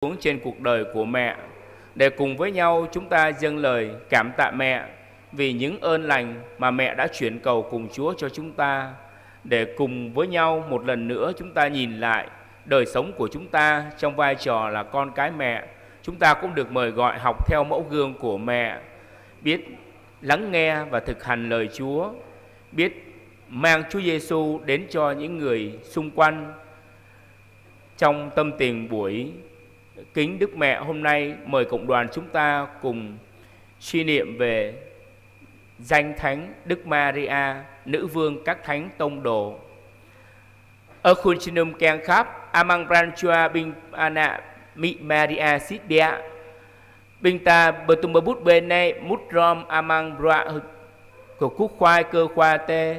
xuống trên cuộc đời của mẹ, để cùng với nhau chúng ta dâng lời cảm tạ mẹ vì những ơn lành mà mẹ đã chuyển cầu cùng Chúa cho chúng ta. Để cùng với nhau một lần nữa chúng ta nhìn lại đời sống của chúng ta trong vai trò là con cái mẹ. Chúng ta cũng được mời gọi học theo mẫu gương của mẹ, biết lắng nghe và thực hành lời Chúa, biết mang Chúa Giêsu đến cho những người xung quanh. Trong tâm tình buổi kính Đức Mẹ hôm nay, mời cộng đoàn chúng ta cùng suy niệm về danh thánh Đức Maria, nữ vương các thánh tông đồ. Ở Khuncinum Keng Khắp, Amang Branchua Binh Ana Mỹ Maria Sitbia, Binh ta Bertumbabut Bene Mút Rom Amang Bra của Cúc Khoai Cơ Khoa Tê,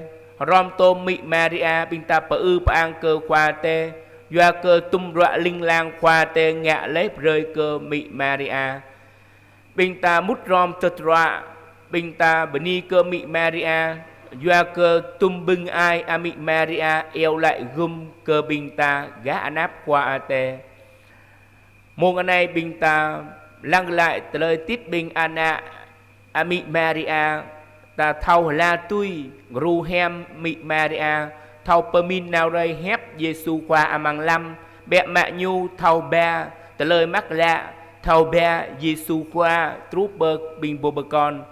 Rom Tôm Mỹ Maria Binh ta Pờ Ư Pang Cơ Khoa Tê, Doa Cơ Tum Rọa Linh Lang Khoa Tê Ngạ Lếp Rơi Cơ Mỹ Maria, Binh ta Mút Rom Tật Rọa, Binh ta Bni Cơ Mỹ Maria, Doa Cơ Tum Bưng Ai A Mỹ Maria Eo Lại Gum Cơ Binh ta Gá Anáp Khoa Tê. Môn ở này Binh ta lăng lại lời tít Binh Ana A Mỹ Maria ta thâu la tui ru hem Mỹ Maria thâu Permin nào đây hép Giêsu qua Amang Lam bẹ mạ nhu thâu ba tờ lời mắc lạ thâu ba Giêsu qua Trooper Binh Bô Bơ Con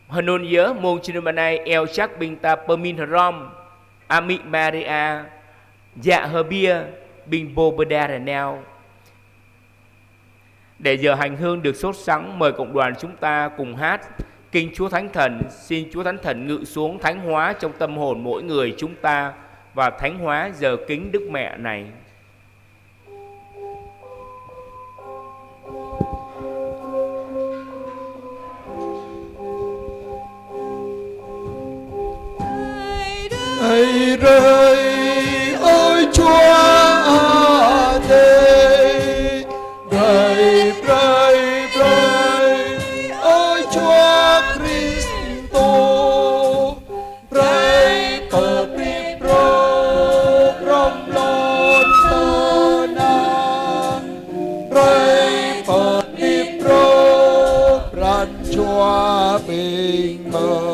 hơn nôn nhớ môn trên bên này eo chắc Binh ta Permin Rom A Mỹ Maria dạ hờ bia Binh Bô Bơ Đà Nèo. Để giờ hành hương được sốt sắng, mời cộng đoàn chúng ta cùng hát Kinh Chúa Thánh Thần. Xin Chúa Thánh Thần ngự xuống thánh hóa trong tâm hồn mỗi người chúng ta và thánh hóa giờ kính Đức Mẹ này. Hãy rơi ôi Chúa ơi, rơi rơi rơi ôi Chúa Christo, rơi cờ Pripro rong lon sana, rơi cờ Pripro ran Chúa bình mời.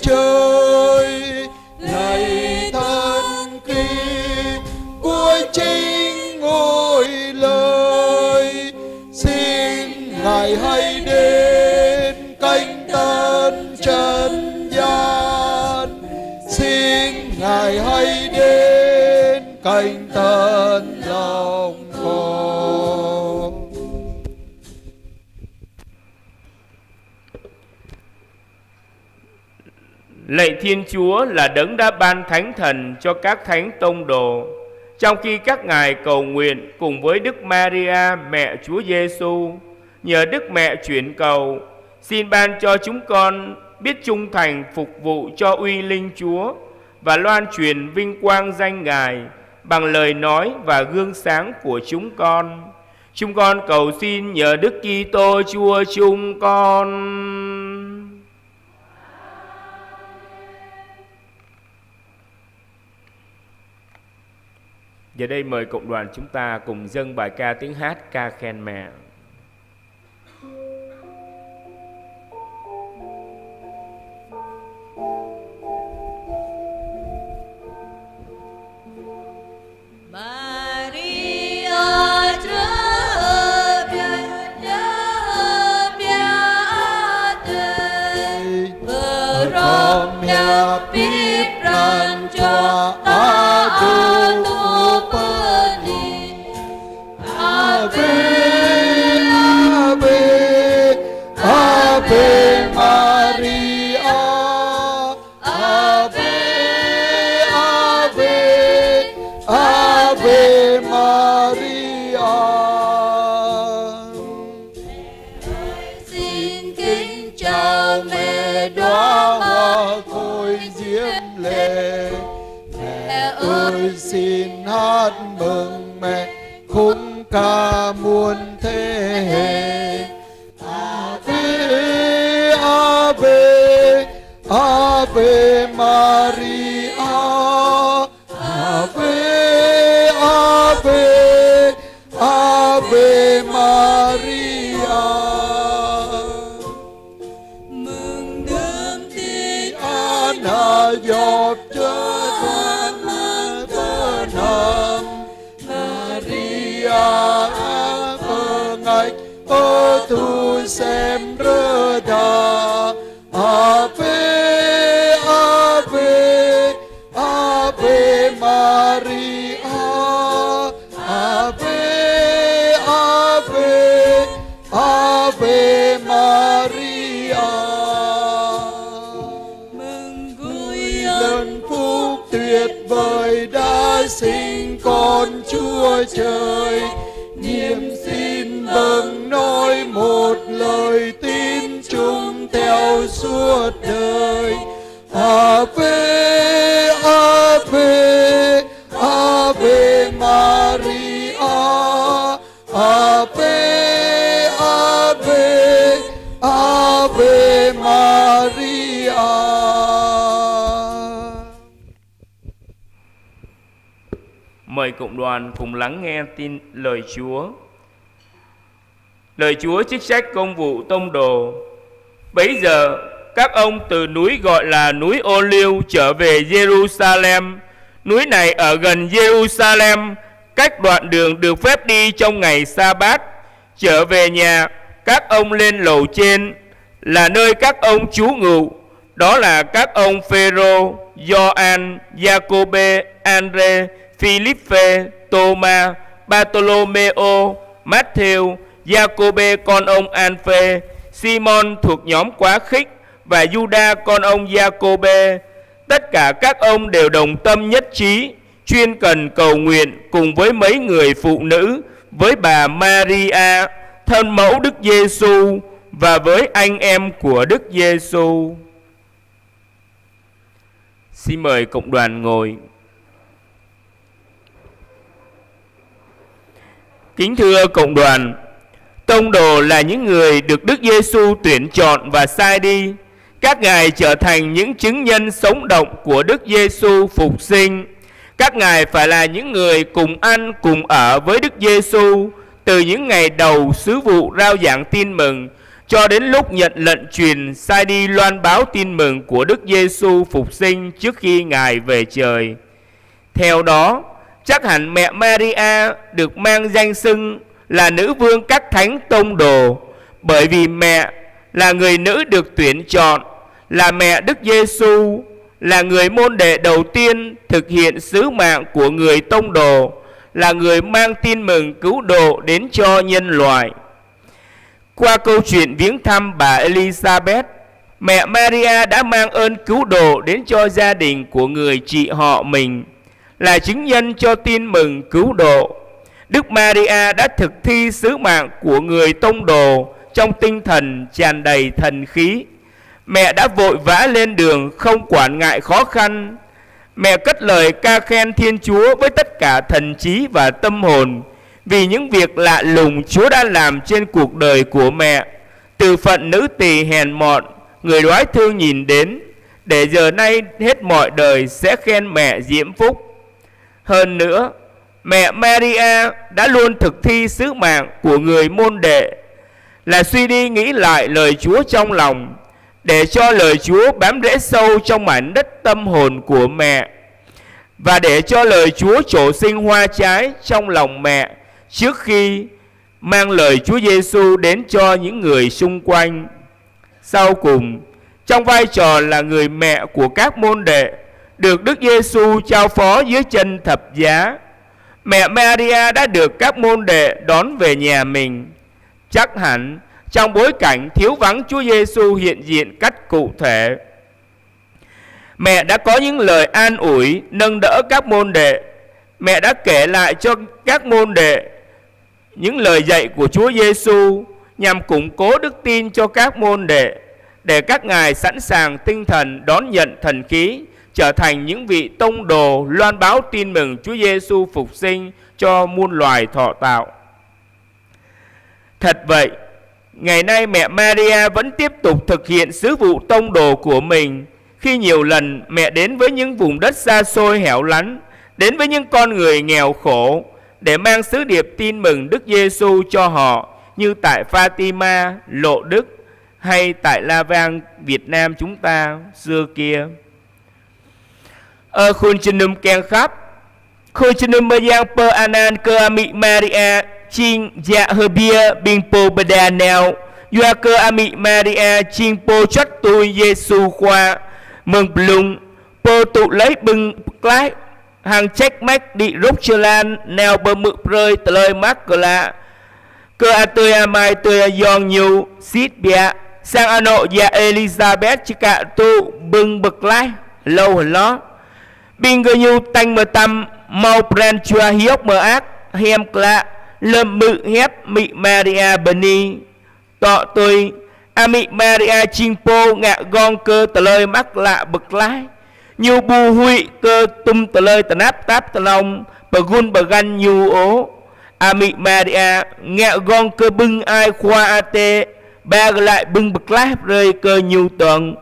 Trời này thân kỳ của chính ngôi lời, xin Ngài hãy đến cánh tân trần gian, xin Ngài hãy đến cánh tân lòng con. Lạy Thiên Chúa là đấng đã ban thánh thần cho các thánh tông đồ, trong khi các ngài cầu nguyện cùng với Đức Maria mẹ Chúa Giêsu, nhờ Đức Mẹ chuyển cầu, xin ban cho chúng con biết trung thành phục vụ cho uy linh Chúa và loan truyền vinh quang danh Ngài bằng lời nói và gương sáng của chúng con. Chúng con cầu xin nhờ Đức Kitô Chúa chúng con. Giờ đây mời cộng đoàn chúng ta cùng dâng bài ca tiếng hát ca khen mẹ. Xin kính chào lệ đóa hoa khôi diễm lệ. Mẹ ơi xin hát mừng mẹ khúc ca muôn thế hệ. Ave Ave Ave Maria, Ave Ave Ave Maria. Mừng đấng Thi Ana dọc cho con thân hầm Maria ơn ách ơ thu xem rơ đà. Ave Ave Ave Maria, Ave Ave Ave Maria. mừng vui Lần phúc tuyệt vời đã sinh con Chúa Trời, niềm xin vâng nói một lời tin chung theo suốt đời. Ave Ave Ave Maria, Ave Ave Ave Maria. Mời cộng đoàn cùng lắng nghe tin lời Chúa. Lời Chúa trích sách Công vụ Tông Đồ. Bấy giờ các ông từ núi gọi là núi Ô Liêu trở về Jerusalem. Núi này ở gần Jerusalem, cách đoạn đường được phép đi trong ngày Sa-bát. Trở về nhà, các ông lên lầu trên là nơi các ông trú ngụ. Đó là các ông Phêrô, Gioan, Giacôbê, Andre, Philippe, Tô-ma, Bartolomeo, Matthew, Giacôbê con ông An-phê, Simon thuộc nhóm Quá Khích và Giuđa con ông Giacôbê. Tất cả các ông đều đồng tâm nhất trí, chuyên cần cầu nguyện cùng với mấy người phụ nữ, với bà Maria, thân mẫu Đức Giêsu và với anh em của Đức Giêsu. Xin mời cộng đoàn ngồi. Kính thưa cộng đoàn, tông đồ là những người được Đức Giêsu tuyển chọn và sai đi. Các ngài trở thành những chứng nhân sống động của Đức Giêsu phục sinh. Các ngài phải là những người cùng ăn cùng ở với Đức Giêsu từ những ngày đầu sứ vụ rao giảng tin mừng cho đến lúc nhận lệnh truyền sai đi loan báo tin mừng của Đức Giêsu phục sinh trước khi ngài về trời. Theo đó, chắc hẳn mẹ Maria được mang danh xưng là nữ vương các thánh tông đồ, bởi vì mẹ là người nữ được tuyển chọn, là mẹ Đức Giêsu, là người môn đệ đầu tiên thực hiện sứ mạng của người tông đồ, là người mang tin mừng cứu độ đến cho nhân loại. Qua câu chuyện viếng thăm bà Elizabeth, mẹ Maria đã mang ơn cứu độ đến cho gia đình của người chị họ mình, là chứng nhân cho tin mừng cứu độ. Đức Maria đã thực thi sứ mạng của người tông đồ trong tinh thần tràn đầy thần khí. Mẹ đã vội vã lên đường không quản ngại khó khăn. Mẹ cất lời ca khen Thiên Chúa với tất cả thần trí và tâm hồn vì những việc lạ lùng Chúa đã làm trên cuộc đời của mẹ, từ phận nữ tỳ hèn mọn, người đói thương nhìn đến, để giờ nay hết mọi đời sẽ khen mẹ diễm phúc. Hơn nữa, mẹ Maria đã luôn thực thi sứ mạng của người môn đệ, là suy đi nghĩ lại lời Chúa trong lòng, để cho lời Chúa bám rễ sâu trong mảnh đất tâm hồn của mẹ, và để cho lời Chúa trổ sinh hoa trái trong lòng mẹ trước khi mang lời Chúa Giêsu đến cho những người xung quanh. Sau cùng, trong vai trò là người mẹ của các môn đệ được Đức Giêsu trao phó dưới chân thập giá, mẹ Maria đã được các môn đệ đón về nhà mình. Chắc hẳn trong bối cảnh thiếu vắng Chúa Giêsu hiện diện cách cụ thể, mẹ đã có những lời an ủi, nâng đỡ các môn đệ. Mẹ đã kể lại cho các môn đệ những lời dạy của Chúa Giêsu nhằm củng cố đức tin cho các môn đệ, để các ngài sẵn sàng tinh thần đón nhận thần khí, trở thành những vị tông đồ loan báo tin mừng Chúa Giêsu phục sinh cho muôn loài thọ tạo. Thật vậy, ngày nay mẹ Maria vẫn tiếp tục thực hiện sứ vụ tông đồ của mình, khi nhiều lần mẹ đến với những vùng đất xa xôi hẻo lánh, đến với những con người nghèo khổ để mang sứ điệp tin mừng Đức Giêsu cho họ, như tại Fatima, Lộ Đức hay tại La Vang, Việt Nam chúng ta xưa kia. Ở khuôn chân nùm kèn khắp, khuôn chân nùm mơ giang pơ anan cơ ami Maria chinh dạ hơ bia bình po bada nèo, doa cơ ami Maria chinh po chất tôi Giêsu khoa, mừng blung, po tụ lấy bưng lái, hàng trách mách đi rốc chơ lan, nèo bờ mự rơi tờ lời mắc cờ lạ. Cơ a tươi a mai tươi a giòn nhiều, xít bia, sang a nộ dạ Elizabeth chứ cả tu bưng bực lái, lâu hẳn ló. Bình gơ nhu tanh mơ tâm, mau pran chua hiốc mơ ác, hem klạ, lâm mự hép mị Maria bani. Tọ tôi, a mị Maria chinh po ngạ gong cơ tờ lời mắc lạ bực lái. Nhu bù hụi cơ tum tờ lời tờ nắp táp tờ lòng, bờ gun bờ gan nhu ố. A mị Maria ngạ gong cơ bưng ai khoa a tê, ba lại bưng bực lái rơi cơ nhu tuần.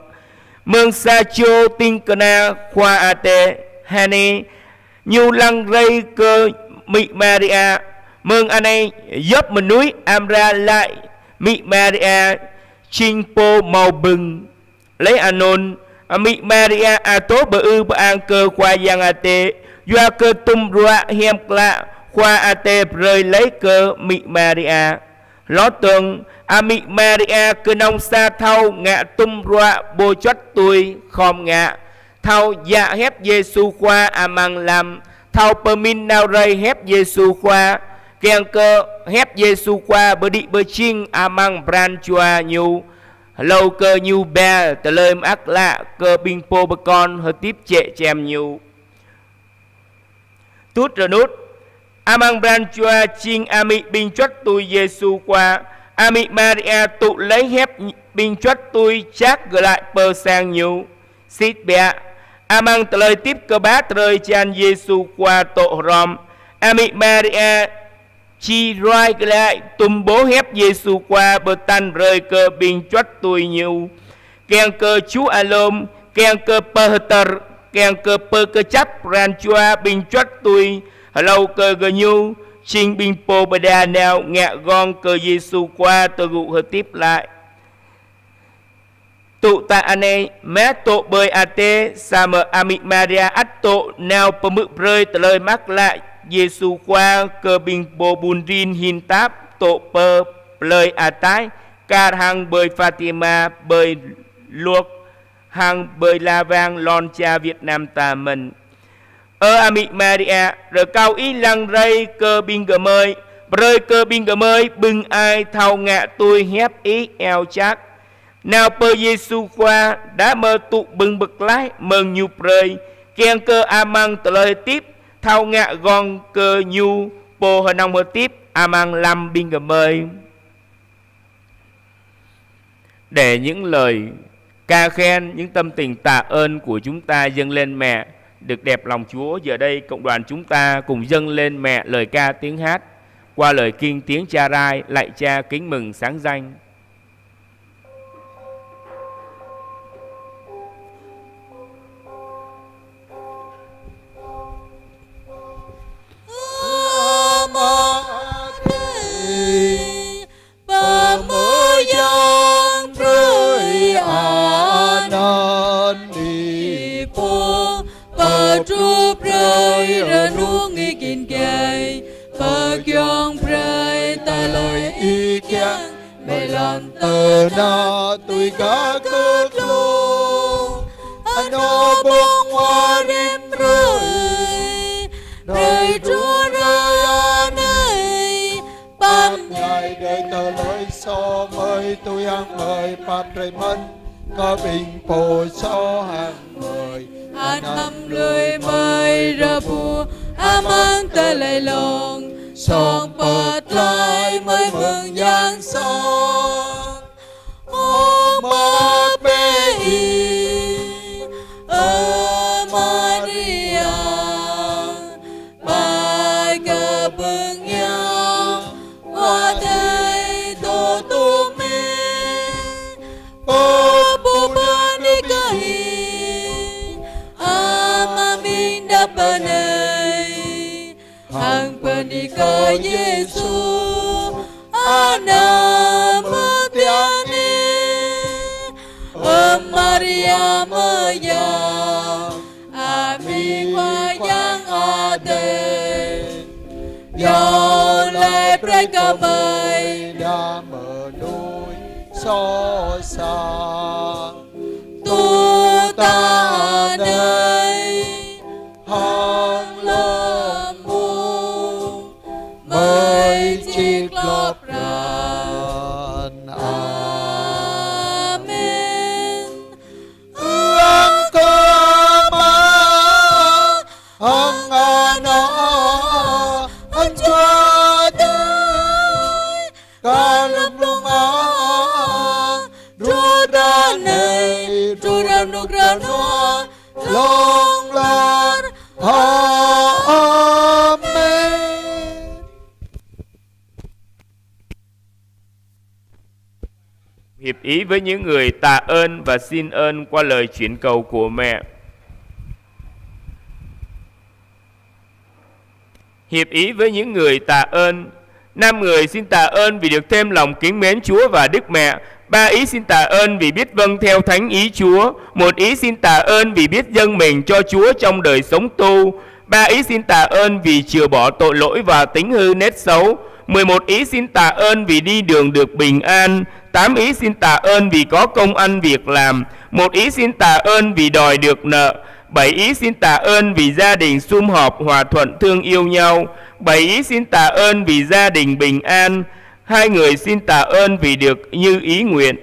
Mương sa chô tinh cơ na khoa a tê, Hane, nhu lăng rây cơ mị Maria, mừng anh ấy giúp mình núi Amra lại mị Maria chinh po màu bừng lấy anon mị Maria a tố bờ ư bờ an cơ qua giang a tê doa cơ tum rua hem lạ qua a tê rơi lấy cơ mị Maria ló tường mị Maria cơ nông sa thâu ngạ tum rua bồ chót tuổi khom ngạ thâu dạ hép Giêsu qua mang làm thâu bờ min nào rây hép Giêsu qua kèn cơ hép Giêsu qua bờ đi bờ chinh mang bran chua nhu lâu cơ nhu bè tờ lời ác lạ cơ binh po bờ con hơi tiếp trệ chèm nhu tút rồi nút mang bran chua chinh mị binh chót tôi Giêsu qua mị Maria tụ lấy hép binh chót tôi chắc gửi lại bờ sang nhu xít bè mang tờ lời tiếp cơ bát rơi chan Giêsu qua tổ rom mị Maria chi roi lại tùm bố hép Giêsu qua bờ tan rơi cơ bình chót tôi nhiều kèn cơ chú alom kèn cơ Peter kèn cơ pơ cơ chấp ran chua bình chót tôi lâu cơ gờ nhu trình bình po bada nèo ngạ gong cơ Giêsu qua tôi gụ hợp tiếp lại tụ ta anh ấy mẹ tổ bơi a tê sa mờ amị Maria ắt tổ nèo pơ mự rơi tờ lời mắc lại Giêsu qua cơ bình bồ bùn rin hin táp tổ pơ lời a tái ca hàng bơi Fatima bơi luộc hàng bơi La Vang lon cha Việt Nam ta mình amị Maria rồi cao ý lăng rây cơ bình gờ mơi rơi cơ bình gờ mơi bưng ai thao ngạ tôi hép ý eo chắc nào pơ Giêsu qua đã mơ tụ bưng bực lái mừng nhu rơi kèn cơ mang tờ lời tiếp thao ngạ gong cơ nhu po hờ nông hờ tiếp mang lâm binh gờ mơi để những lời ca khen những tâm tình tạ ơn của chúng ta dâng lên mẹ được đẹp lòng Chúa. Giờ đây cộng đoàn chúng ta cùng dâng lên mẹ lời ca tiếng hát qua lời kinh tiếng Cha Rai lạy Cha kính mừng sáng danh. Melan tena tui ga cơ lu ano bông hoa đêm rơi chúa rơi an ơi ban ngày đời tờ lối so mời tôi ăn mời ban rơi mân có bình bồ so hàng mời an âm lười mời ra bùa mang tờ lời lòng song bật lại mới mừng giang son. Oh, này hằng penika Yesus nama tiani Maria maya ami wayang ade yo lai prekamai đã mở núi so xa tu ta đây hang lâm mu mây chiếc chiếc lốp lốp ràn ràn Amen. ang cơ ma ang ano ang chúa tới cả lúc lúc Chúa ra này, Chúa ra nước ra nó, long lan amen. Hiệp ý với những người tạ ơn và xin ơn qua lời chuyển cầu của mẹ. Hiệp ý với những người tạ ơn. 5 người xin tạ ơn vì được thêm lòng kính mến Chúa và Đức Mẹ. 3 ý xin tạ ơn vì biết vâng theo thánh ý Chúa. 1 ý xin tạ ơn vì biết dâng mình cho Chúa trong đời sống tu. 3 ý xin tạ ơn vì chừa bỏ tội lỗi và tính hư nết xấu. 11 ý xin tạ ơn vì đi đường được bình an. 8 ý xin tạ ơn vì có công ăn việc làm. 1 ý xin tạ ơn vì đòi được nợ. 7 ý xin tạ ơn vì gia đình sum họp hòa thuận thương yêu nhau. 7 ý xin tạ ơn vì gia đình bình an. 2 người xin tạ ơn vì được như ý nguyện.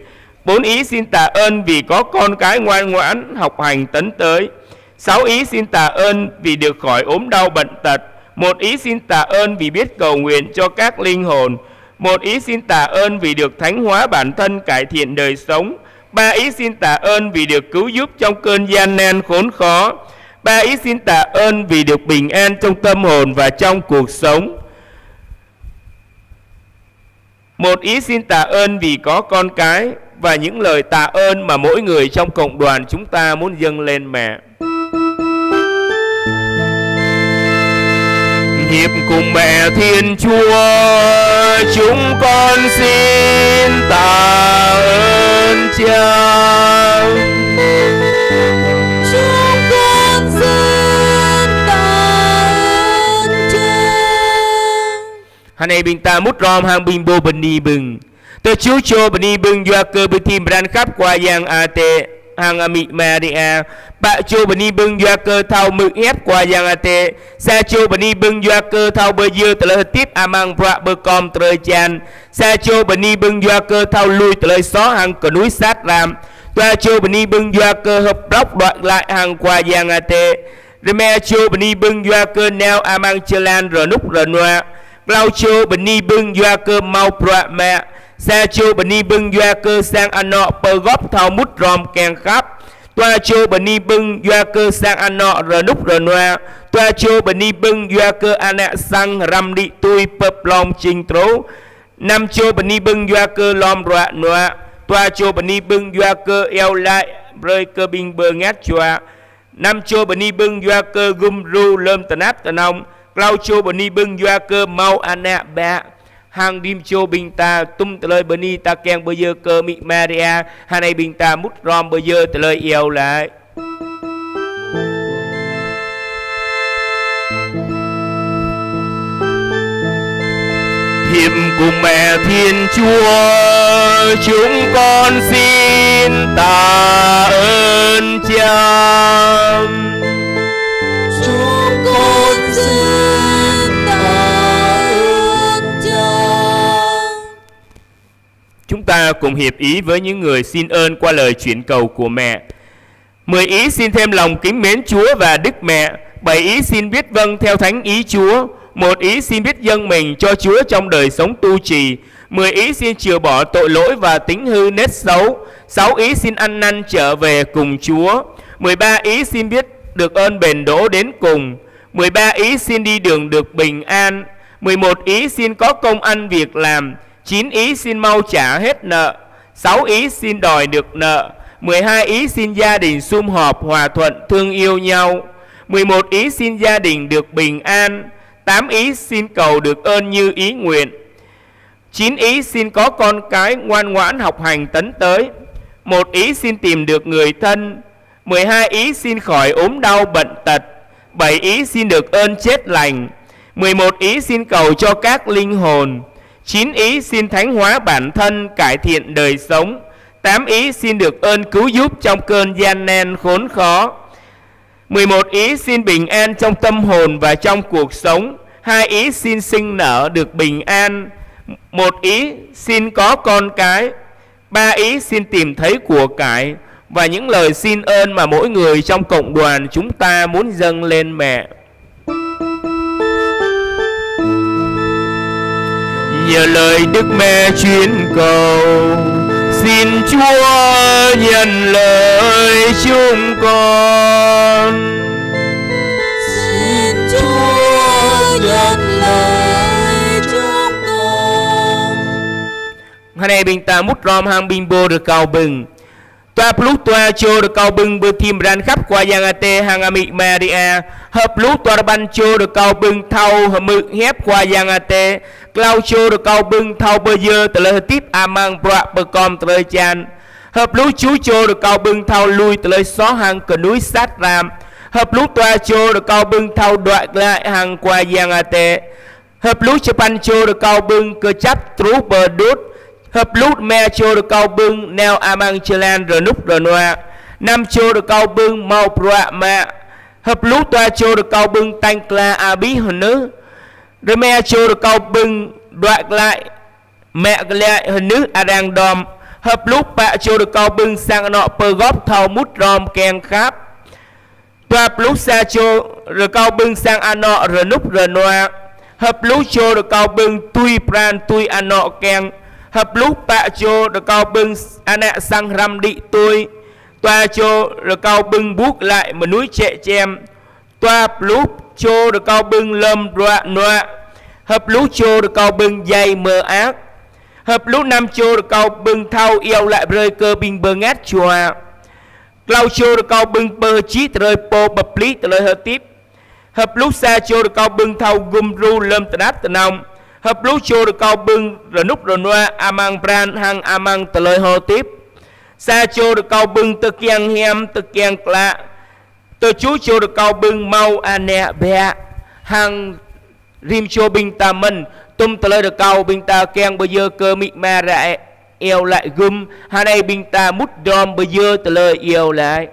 4 ý xin tạ ơn vì có con cái ngoan ngoãn học hành tấn tới. 6 ý xin tạ ơn vì được khỏi ốm đau bệnh tật. 1 ý xin tạ ơn vì biết cầu nguyện cho các linh hồn. 1 ý xin tạ ơn vì được thánh hóa bản thân, cải thiện đời sống. 3 ý xin tạ ơn vì được cứu giúp trong cơn gian nan khốn khó. 3 ý xin tạ ơn vì được bình an trong tâm hồn và trong cuộc sống. 1 ý xin tạ ơn vì có con cái và những lời tạ ơn mà mỗi người trong cộng đoàn chúng ta muốn dâng lên mẹ. Hiệp cùng mẹ Thiên Chúa, chúng con xin tạ ơn Cha. Chúng con xin tạ ơn Cha. Hôm nay bình ta mút rom hàng bình bồ bình đi bừng. Tôi chú cho bình đi bừng doa cơ bình tìm ran khắp qua yang ate hàng amị Maria. Bạ cho bình đi bừng doa cơ thao mực ép qua yang ate. Sa cho bình đi bừng doa cơ thao bơ dư tờ lời tiếp amang bạ bơ com tờ lời chan. Sa cho bình đi bừng doa cơ thao lui tờ lời xó hàng cờ núi sát làm. Toa cho bình đi bừng doa cơ hợp róc đoạn lại hàng qua yang ate. Reme cho bình đi bừng doa cơ neo amang chelan rờ núc rờ noa. Lao cho bình đi bừng doa cơ mau bạ mẹ. Sa cho bình đi bưng doa cơ sang anh nọ bờ góp thao mút ròm kèn khắp. Toa cho bình đi bưng doa cơ sang anh nọ rờ núc rờ noa. Toa cho bình đi bưng doa cơ anh ạ sang rằm đi tui bập lòng trình trố. 5 cho bình đi bưng doa cơ lom rọa noa. Toa cho bình đi bưng doa cơ eo lại rơi cơ bình bờ ngát choa. 5 cho bình đi bưng doa cơ gum ru lơm tần áp tần ông. Lao cho bình đi bưng doa cơ mau anh ạ bạ. Hàng đêm cho bình ta tung tờ lời bờ ni ta kèng bờ dơ cơ mị Maria. Hà này bình ta mút rom bờ dơ tờ lời yêu lại. Hiệp cùng mẹ Thiên Chúa, chúng con xin tạ ơn Cha. Chúng con xin tạ ơn Cha. Chúng ta cùng hiệp ý với những người xin ơn qua lời chuyển cầu của mẹ. 10 ý xin thêm lòng kính mến Chúa và Đức Mẹ. 7 ý xin biết vâng theo thánh ý Chúa. 1 ý xin biết dâng mình cho Chúa trong đời sống tu trì. 10 ý xin chừa bỏ tội lỗi và tính hư nết xấu. 6 ý xin ăn năn trở về cùng Chúa. 13 ý xin biết được ơn bền đỗ đến cùng. 13 ý xin đi đường được bình an. 11 ý xin có công ăn việc làm. 9 ý xin mau trả hết nợ. 6 ý xin đòi được nợ. 12 ý xin gia đình sum họp hòa thuận thương yêu nhau. 11 ý xin gia đình được bình an. 8 ý xin cầu được ơn như ý nguyện. 9 ý xin có con cái ngoan ngoãn học hành tấn tới. 1 ý xin tìm được người thân. 12 ý xin khỏi ốm đau bệnh tật. 7 ý xin được ơn chết lành. 11 ý xin cầu cho các linh hồn. 9 ý xin thánh hóa bản thân, cải thiện đời sống. 8 ý xin được ơn cứu giúp trong cơn gian nan khốn khó. 11 ý xin bình an trong tâm hồn và trong cuộc sống. 2 ý xin sinh nở được bình an. 1 ý xin có con cái. 3 ý xin tìm thấy của cải. Và những lời xin ơn mà mỗi người trong cộng đoàn chúng ta muốn dâng lên mẹ. Nhờ lời Đức Mẹ truyền cầu, xin Chúa nhận lời chúng con. Xin Chúa nhận lời chúng con. Hôm nay bình ta mút rom hang bình bồ được cầu bừng. Toa pluk toa cho được cầu bừng bơ tim ran khắp qua giang ate hang amik Maria. Hợp lú toa ban cho được cầu bừng thâu mực hép qua giang ate. Clau cho được cầu bừng thâu bơ dơ từ lời tiếp amang bọa bơ com từ lời chan. Hợp lú chú cho được cầu bừng thâu lui từ lời xó hang cờ núi sát ram. Hợp lú toa cho được cầu bừng thâu đoạn lại hang qua giang ate. Hợp lú cho ban cho được cầu bừng cơ chấp trú bờ đút. Hợp lút mẹ cho được cầu bưng neo amang chelan rồi núp rồi noa. 5 cho được cầu bưng mau proa mẹ. Hợp lút toa cho được cầu bưng tanh cla abi hồn nữ. Rồi mẹ cho được cầu bưng đoạn lại mẹ lại hồn nữ adang đom. Hợp lút bạ cho được cầu bưng sang nọ pơ góp thâu mút rom kèn khắp. Toa lút xa cho rồi cầu bưng sang anọ rồi núp rồi noa. Hợp lút cho được cầu bưng tui pran tui anọ kèn. Hợp lúc bạ cho được cao bưng anh sang ram đi tôi. Toa cho được cao bưng bút lại mà núi trẻ chem. Toa lúc cho được cao bưng lâm rọa nọa. Hợp lúc cho được cao bưng dây mờ ác. Hợp lúc 5 cho được cao bưng thao yêu lại rơi cơ bình bơ ngát chùa. Clau cho được cao bưng bơ chí rơi po bập lý lời hợp tiếp. Hợp lúc xa cho được cao bưng thao gum ru lâm tờ đát tờ nông. Hợp lú cho được cao bưng rồi núp rồi noa amang pran hang amang tờ lời hồ tiếp. Sa cho được cao bưng tờ kiang hem tờ kiang klạ. Tờ chú cho được cao bưng mau anẹ bẹ hang rim cho binh ta mình. Tum tờ lời được cao binh ta kiang bây giờ cơ mị ma rạ yêu lại gum. Hà này binh ta mút đom bây giờ tờ lời yêu lại.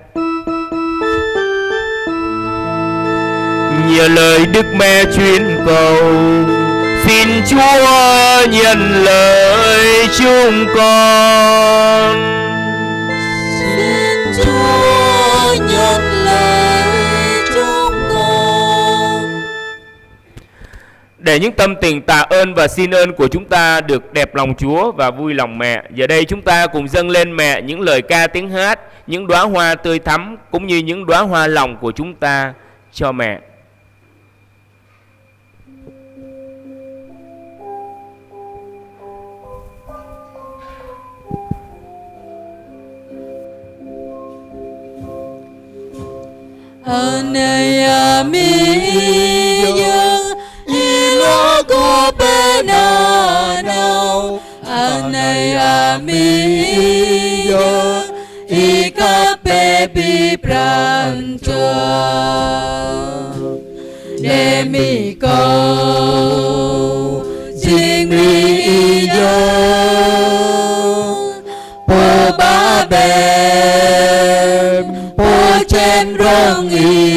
Nhờ lời Đức Mẹ truyền cầu, xin Chúa nhận lời chúng con. Xin Chúa nhận lời chúng con. Để những tâm tình tạ ơn và xin ơn của chúng ta được đẹp lòng Chúa và vui lòng mẹ, giờ đây chúng ta cùng dâng lên mẹ những lời ca tiếng hát, những đóa hoa tươi thắm cũng như những đóa hoa lòng của chúng ta cho mẹ. Anaya mi dương ilo ko penanau. Anaya mi dương ikape bi prancho. Demi câu chính mi dương po ba bem chen rong y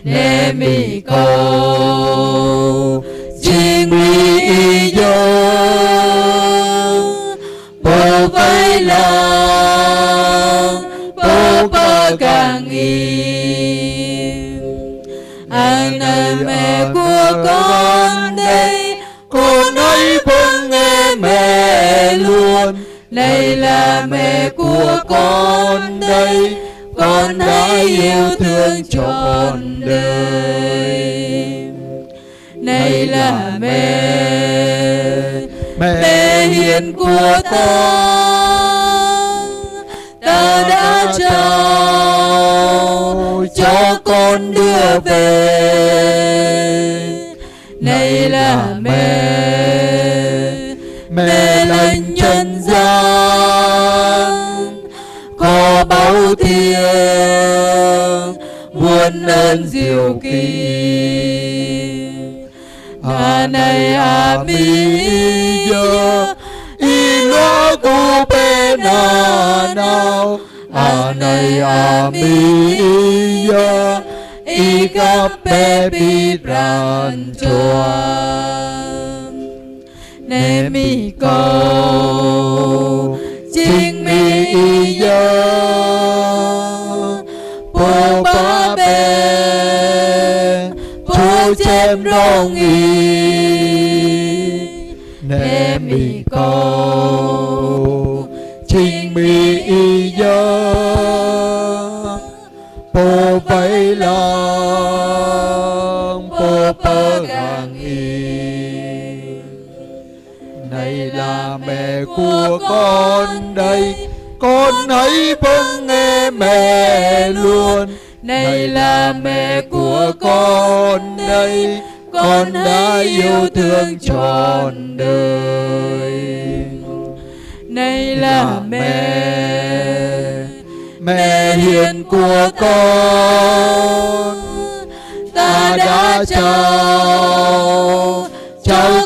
để mi câu chính mi yo po vai lòng po ba càng yên. Anh là mẹ của con đây, con nói vâng nghe mẹ luôn. Đây là mẹ của con đây, con hãy yêu thương trọn đời. Này là mẹ hiền của ta, ta đã trao cho con đưa về. Này là mẹ lành nhân gian, có báu thiêng muôn ơn diệu kỳ. Này mi giờ y lo cô bên nào, này mi giờ y gặp bé bị ran chuan. Nè mi cầu chính mi giờ bố ba bé bố chém rong y. Nè mi cầu chính mi giờ bố bay lòng bố bơ gang y. Này là mẹ của con đây, con hãy vâng nghe mẹ luôn. Này là mẹ của con đây, con đã yêu thương trọn đời. Này là mẹ hiền của con, ta đã trao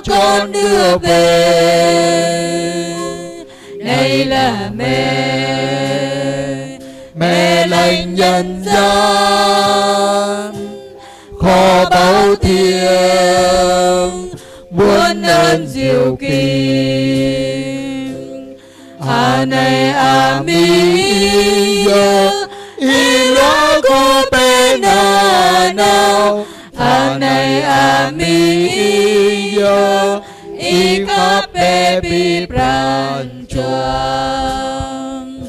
con đưa về. Này là mẹ lành nhân gian, kho báu thiêng muôn ơn diệu kỳ. Này mi giờ y lo cô bên nào, này mi giờ y khắp bé bị ran chuan.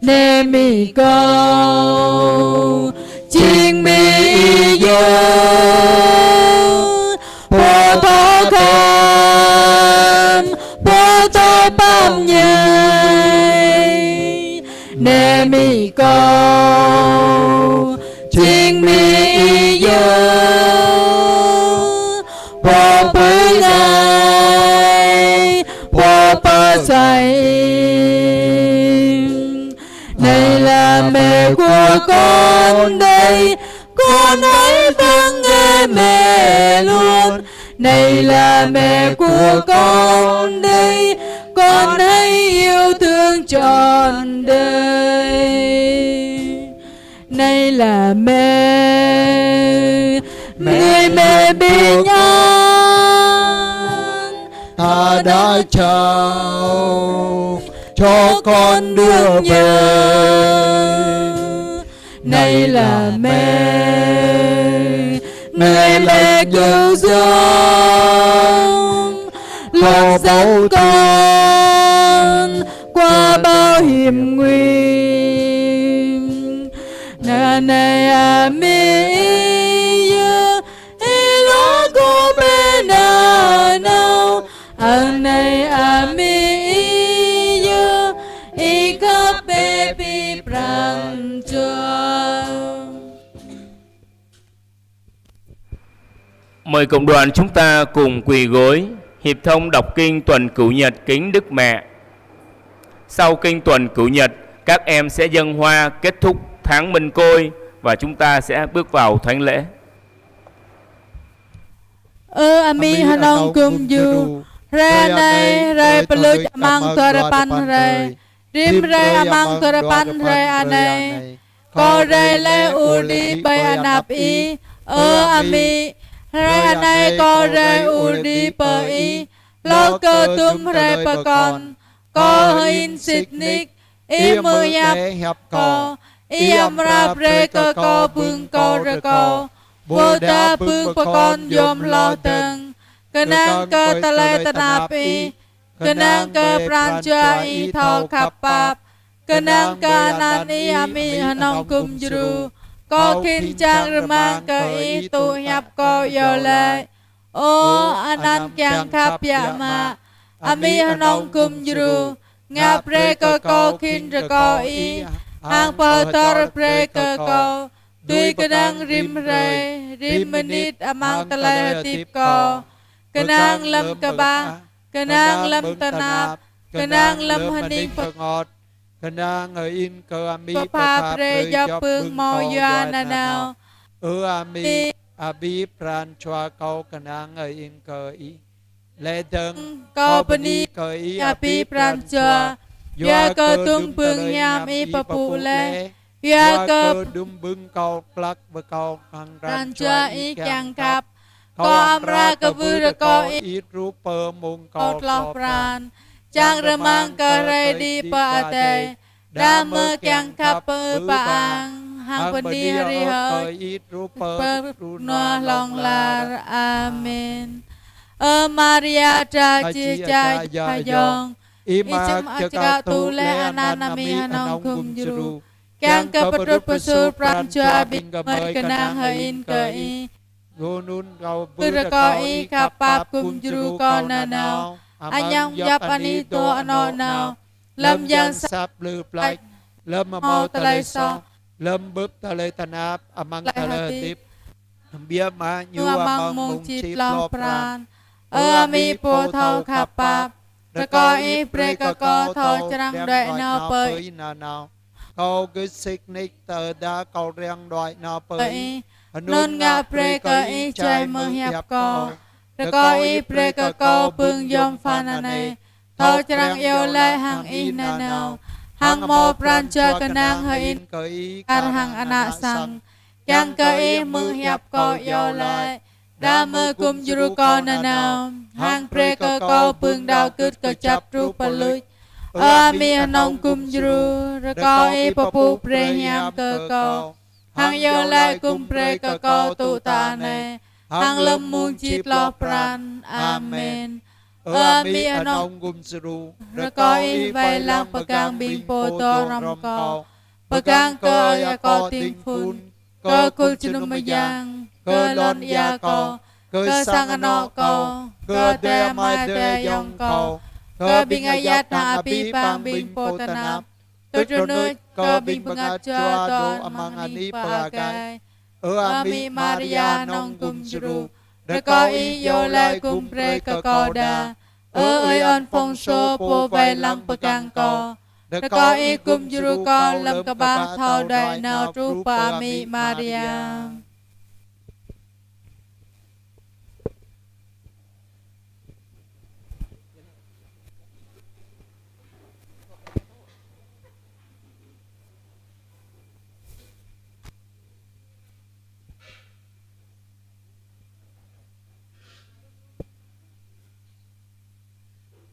Nè mi cầu chính mi giờ bố thọ kham bố thọ bám nhai. Nè mi cầu chính mi giờ bố bấy ngày bố ba say. Này là mẹ của con đây, con hãy vâng nghe mẹ luôn. Này là mẹ của con đây, con hãy yêu thương trọn đời. Này là người mẹ bình an, ta đã trao cho con đưa về. Này là mẹ lệnh dịu dàng, lo dấu con qua bao hiểm nguy. Này mi giờ y lo cô bên nào, này mi giờ y khắp bé bị ran chuan. Mời cộng đoàn chúng ta cùng quỳ gối hiệp thông đọc kinh tuần Cửu Nhật kính Đức Mẹ. Sau kinh tuần Cửu Nhật, các em sẽ dâng hoa kết thúc tháng Minh Côi và chúng ta sẽ bước vào thánh lễ. Ami hanong kum ju re này re peluch amang torapan re rim re amang torapan re anai ko re le udi bay anap i ami re anai ko re udi pa i lo cơ tum re pa con ko hin sitnik i mơ yap ko i amra pre ko pung ko re ko vô đa pương pa con dòm lo từng cơ năng cơ ta lê ta nạp y cơ năng cơ pran cha y thao khắp bạp cơ năng cơ nan y ami hanong kum juru có kinh trang rơ mang cơ y tu nhập có yo lệ ô anan kyang khắp ya ma ami hanong kum juru ngap re cơ có kinh rơ có y hang pa tar pre cơ có Tuy cơ năng rim rây rim minit amang talai tip ko cơ năng lâm cơ ba cơ năng lâm tân nạp cơ năng lâm haning cơ ngọt cơ năng ở in cơ ami cơ pa pre do phương mò doa na nào ami abi pran chua câu cơ năng ở in cơ y lê đơn ko pani cơ y api pran chua ya cơ tung phương nham y papu le ya cơ đum bưng câu plak và câu hằng ran chua y chang kap ko amra cơ vư ko y ít rú pơ mông ko câu tlo pran chang remang cơ re di pa te đa mơ chang kap pa ang hang pani ri hơi ít rú pơ no long la amen Maria cha chi cha yong Ima chaka tu le ananami hanong kum juru Kyang ka patrut pasur pram chua bing mời ka nang hain ka i Gunun kau Pura ko i kapap kum juru ko na nào Anyang yap ani to ano nào Lâm yang sap lư plai Lâm mau talay so Lâm bướp talay tanap amang talay tip Bia ma nhu amang mong chit lo pran mi po thâu kapap Ra ko i pre ka ko thâu trăng đợi nào bơi Câu cứ xích ních tờ đá câu riêng đòi nào bơi Non nga pre ka i chay mơ hiệp ko Ra ko i pre ka ko bưng yom phan anay Thâu trăng yêu lại hang i na nào Hang mo pran cha ka nang hain Kar hang anak sang Kyang ka i mơ hiệp ko yêu lại Đa mơ kum juru ko na nào Hang pre ka ko bưng đào cứt ka chap ru pa luj mi anong kum juru Ra ko i papu pre hiam ka ko Hang yêu lại kum pre ka ko tu ta ne Hang lâm mung chit lo pran amen mi anong kum juru Ra ko i vai lang pagang bing po to ram ko Pagang ko ya ko ting phun Cơ kul chinumayang Cơ lon ya ko Cơ sang ano ko Cơ te mai te yong ko Cơ bing ayat na api pang bing po tanap Cơ trunut cơ bing pangat chua to amang ani pagay mi Maria nong kum juru Ra ko i yo lai kum pre ka ko da ơi on phong so po vai lang pagang ko Ra ko i kum juru ko lam ka ba thao đại nào tru pa mi Maria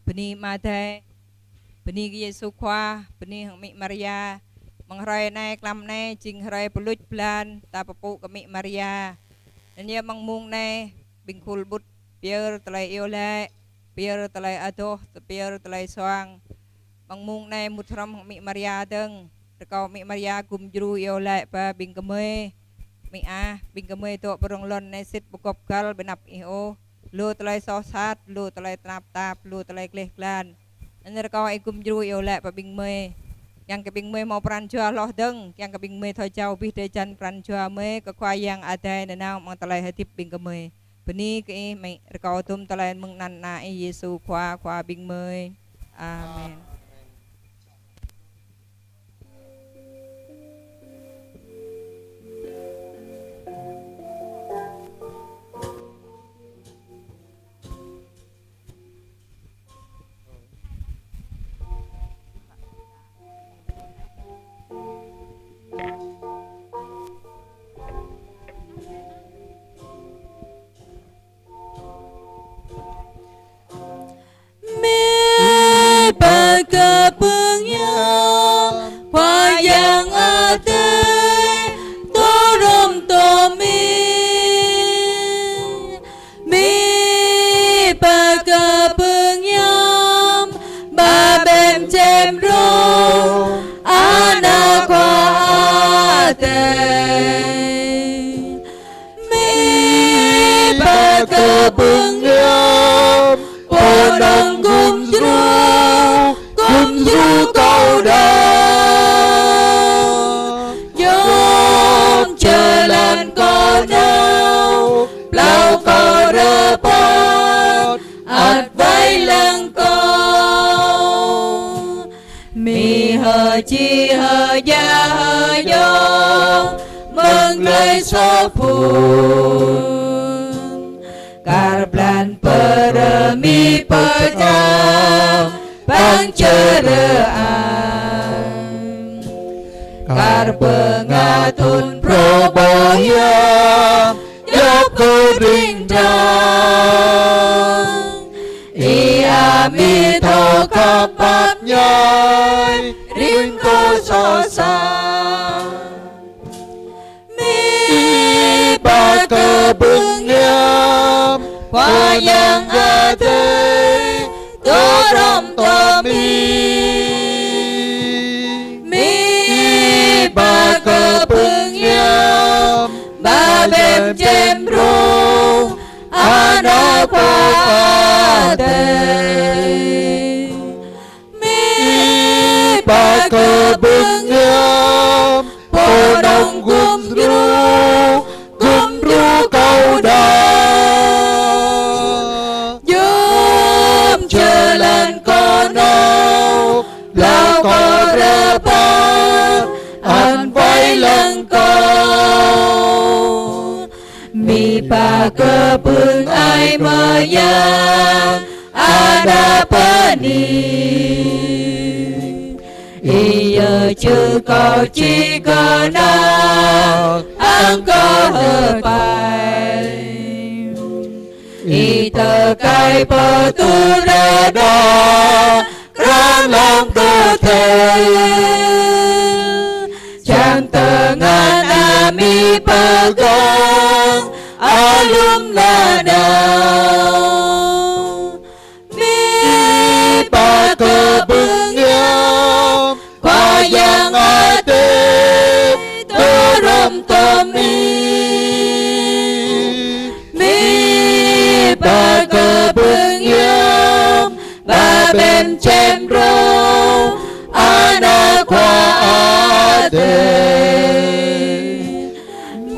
Peni mate Peni Yesu khoa Peni hang mi Maria mang rai nai klam nai ching rai puluj plan ta papu ka mi Maria nya mang mung nai bingkul but pier talai iole pier talai adoh pier talai soang mang mung nai mutram hang mi Maria deng rekau mi Maria kum jru iole pa bingkame mi bingkame to berong lon nai sit bukop kal benap io lu talai so sat lu talai tap tap lu talai kleh klan ane kau ikum jru yo le pa bing me yang ke bing me mau pran chua loh deng yang ke bing me thoi chau bih de chan pran chua me ka kwa yang adai na nau mang talai hatip bing ke me beni ke mai kau tum talai mung nan na Yesu kwa bing me amen chi hơ gia hơ yo mừng lời so phun Karblan permi perjam panceraan Karpengatun probohyam Yop kudingdang Ia mito kapat nyai Rin ko sosa Mi ba kebengyam Wayang ate Torom tomi ba kebengyam ba bem cemrung anak pate mi ba kebengyam podong gumdru kau dah jom jalan kono lau kau dapat an vai lăng câu mi pa cơ bưng ai mơ yang ada pani iya chư câu chi cơ nào ăn cơ hơ bài y tờ cai bờ tu ra đó rang lòng cơ thể Chẳng tengan ami pegang alum ladang Mi pa kebengyam Wayang ate Torom tomi Mi pa kebengyam Babem cemrong Anak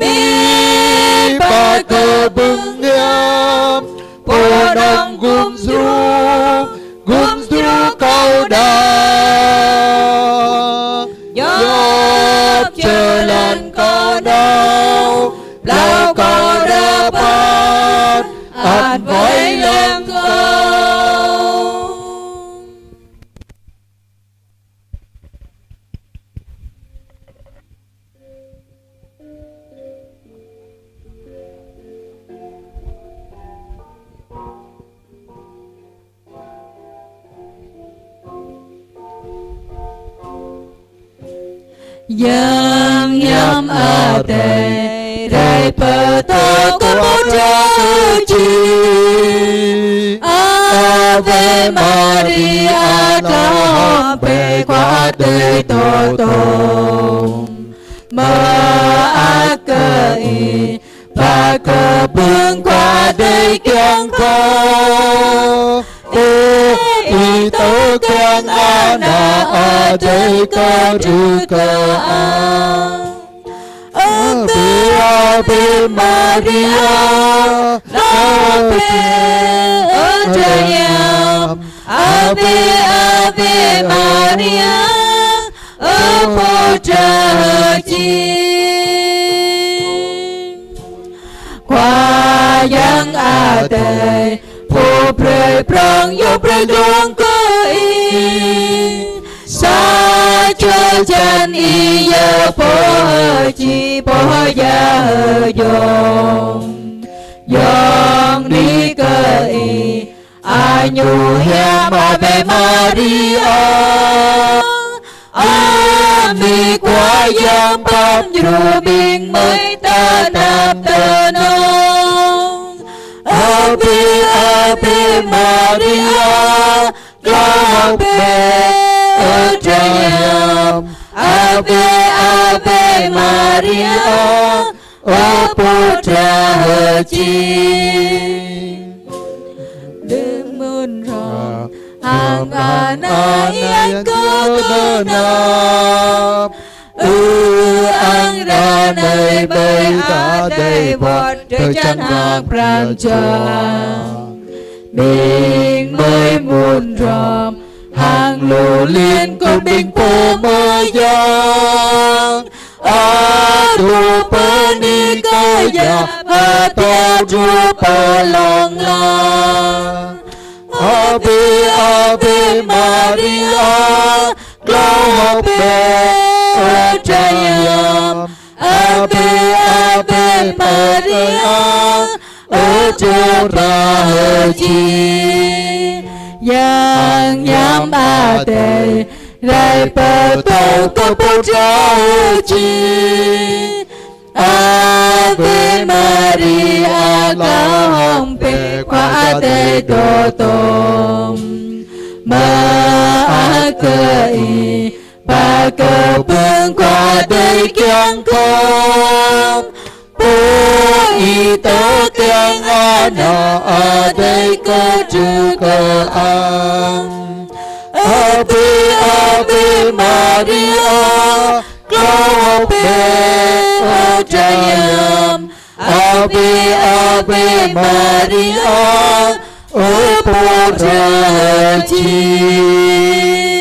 mi ba kebengyam podong gumdru kau dah yop jalan kau dau lau kau dapat an voi lăng kau Yang nhâm ate Rai peto kepujaji Ave Maria Lampe kuate totong Maakei Pakebeng kuate kiang ko Itu kiang anak ade kedukaan Ave Maria Lampe Ojayam Ave Maria Pujaji Wayang ate Pu prei prang yo prei dong kei Sa cho chan iya po chi po ya yong Yong ni kei Anyu hiam Ave Maria Ami qua yang bom dru bing mới ta nạp tơ nông Ave Maria Lampe Ojayam Ave Maria Pujaji Đêm mơn rong hàng anak yang kegenap Ang ranai bay kadai bọt Trời chân hàng pran cha Mình mới muôn ròm hàng lô liên con bình phô mơ giang tu bơ ni ca ya tô chúa bơ lòng la Ave Maria Gloria Jayam Ave Maria Ora chi yang nham a te rai pa to ko po chi Ave Maria la hong pe qua te do tom ma a cơ y ba cơ bưng qua đây kiang không bố y tớ kiang ana ở đây cơ trừ cơ an Ave Maria Gloria Jayam Ave Maria Ora chi